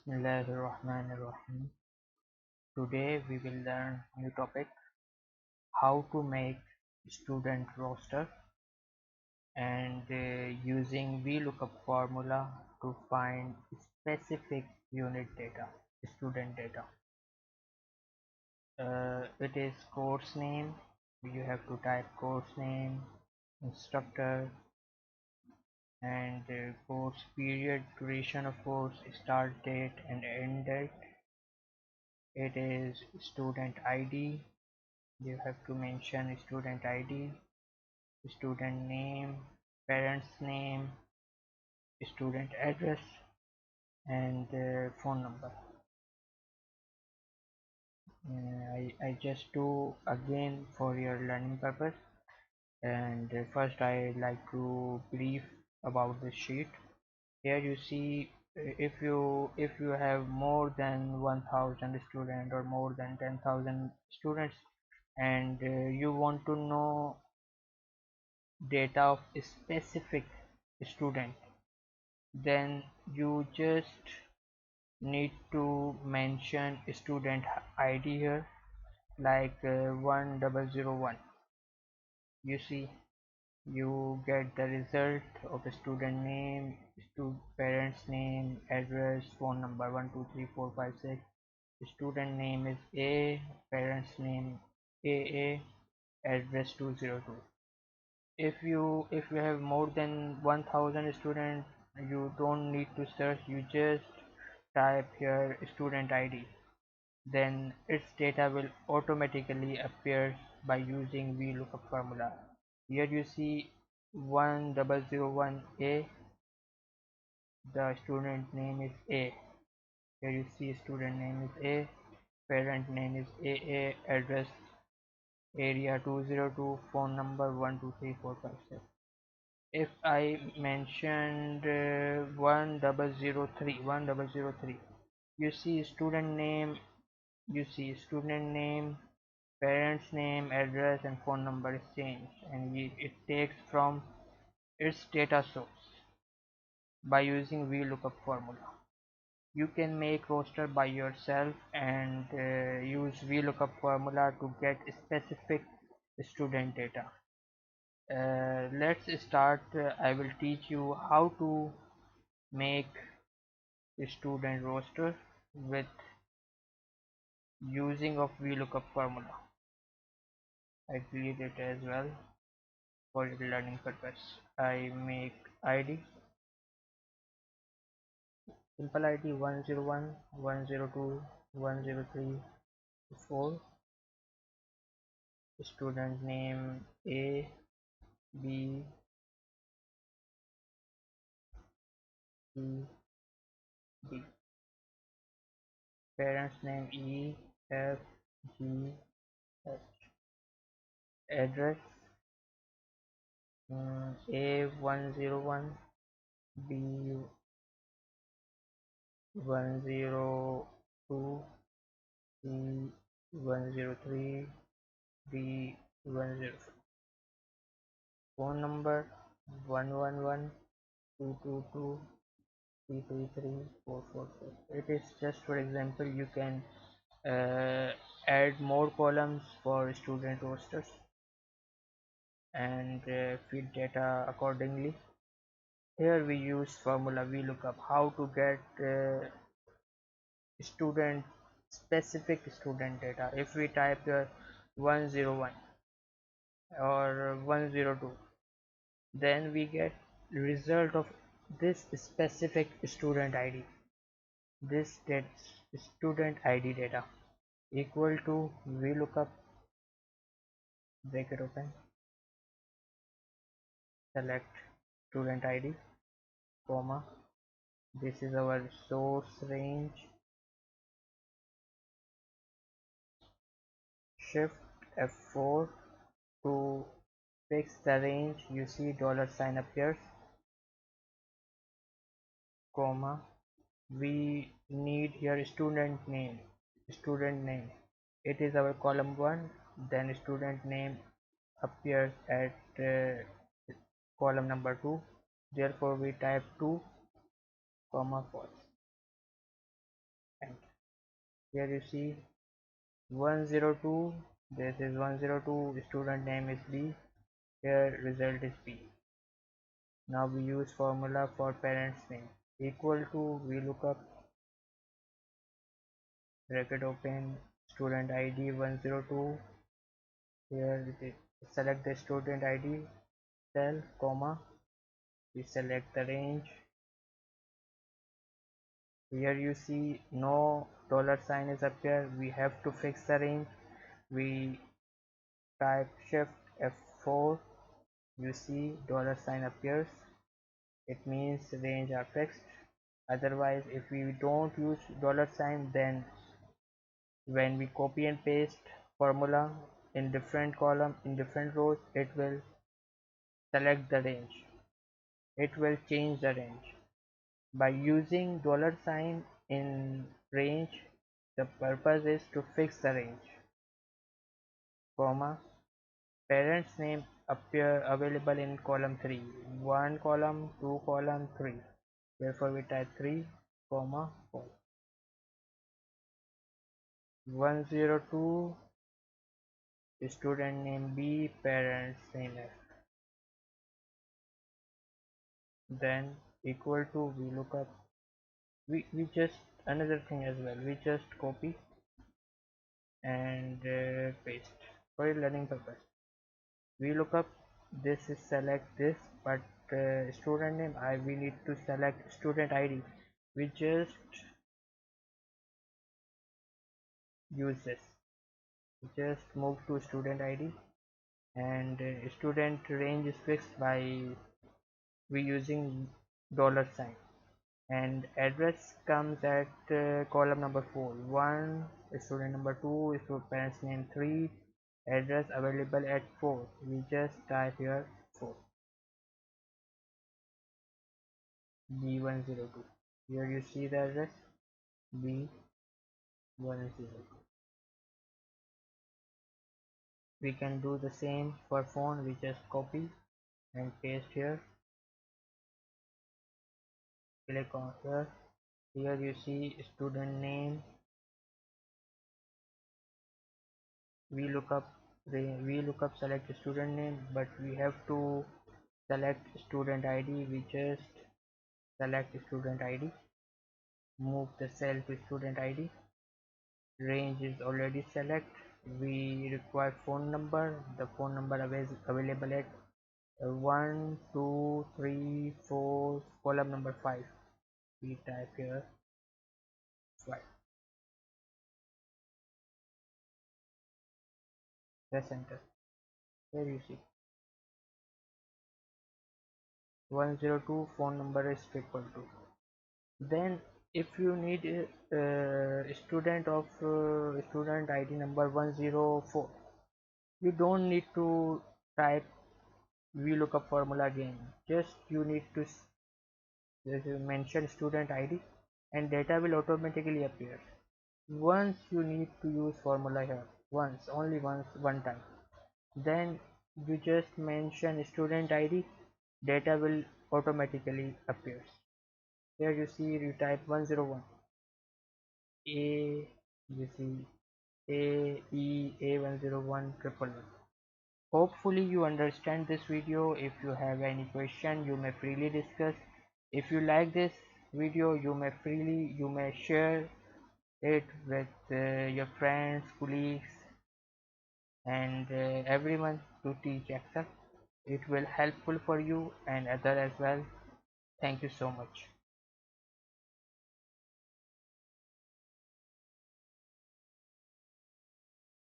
Bismillahirrahmanirrahim. Today we will learn new topic, how to make student roster and using VLOOKUP formula to find specific unit data, student data. It is course name. You have to type course name, instructor, and course period, duration of course, start date and end date. It is student ID. You have to mention student ID, student name, parents name, student address, and phone number. I just do again for your learning purpose. And first I like to brief about the sheet. Here you see, if you have more than 1000 students or more than 10,000 students, and you want to know data of a specific student, then you just need to mention student ID here, like 1001. You see, you get the result of a student name, parents name, address, phone number 12345 6. Student name is A, parents name AA, address 202. If you have more than 1000 students, you don't need to search, you just type here student ID, then its data will automatically appear by using VLOOKUP formula. Here you see 1001A, the student name is A. Here you see student name is A, parent name is AA, address area 202, phone number 123456. If I mentioned 1003, you see student name, parents name, address, and phone number is changed, and it takes from its data source by using VLOOKUP formula. You can make roster by yourself and use VLOOKUP formula to get specific student data. Let's start. I will teach you how to make a student roster with using of VLOOKUP formula. I create it as well for learning purpose. I make ID, simple ID 101, 102, 103, 4, student name A, B, C, D, parents name E, F, G, H, address A101, B102, C103, D104, phone number 111 222 333 444. It is just for example. You can add more columns for student rosters and feed data accordingly. Here we use formula VLOOKUP, how to get student specific student data. If we type here 101 or 102, then we get result of this specific student ID. This gets student ID data equal to VLOOKUP, bracket open, select student ID, comma, this is our source range, shift F4 to fix the range. You see $sign appears, comma, we need here student name, it is our column 1, then student name appears at column number 2, therefore we type 2 comma false. Here you see 102. This is 102. Student name is B. Here result is B. Now we use formula for parents name equal to VLOOKUP bracket open student ID 102. Here select the student ID cell comma. We select the range. Here you see no dollar sign is appear. We have to fix the range. We type shift F4. You see dollar sign appears. It means range are fixed. Otherwise, if we don't use dollar sign, then when we copy and paste formula in different column in different rows, it will select the range. It will change the range. By using dollar sign in range, the purpose is to fix the range, comma, parents name appear available in column 3, 1 column, 2 column, 3. Therefore we type 3, comma, 4. 102 student name B, parents name F. Then equal to we look up. We just another thing as well. We just copy and paste for learning purpose. We look up this is select this, but student name we need to select student ID. We just use this. We just move to student ID and student range is fixed by we using dollar sign, and address comes at column number 4. 1 student number 2 is for parents name 3, address available at 4. We just type here 4 B102. Here you see the address B102. We can do the same for phone. We just copy and paste here, click on here. Here you see student name. We look up select student name, but we have to select student ID. We just select student ID, move the cell to student ID. Range is already select. We require phone number. The phone number available at 1 2 3 4 column number 5. We type here 5. Press enter. Here you see 102 phone number is equal to. Then if you need student of student ID number 104, you don't need to type VLOOKUP formula again. Just you need to mention student ID and data will automatically appear. Once you need to use formula here, once, only once, one time, then you just mention student ID, data will automatically appear. Here you see you type 101 A, you see A101 triple one. Hopefully you understand this video. If you have any question, you may freely discuss. If you like this video, you may share it with your friends, colleagues, and everyone to teach Excel. It will helpful for you and other as well. Thank you so much.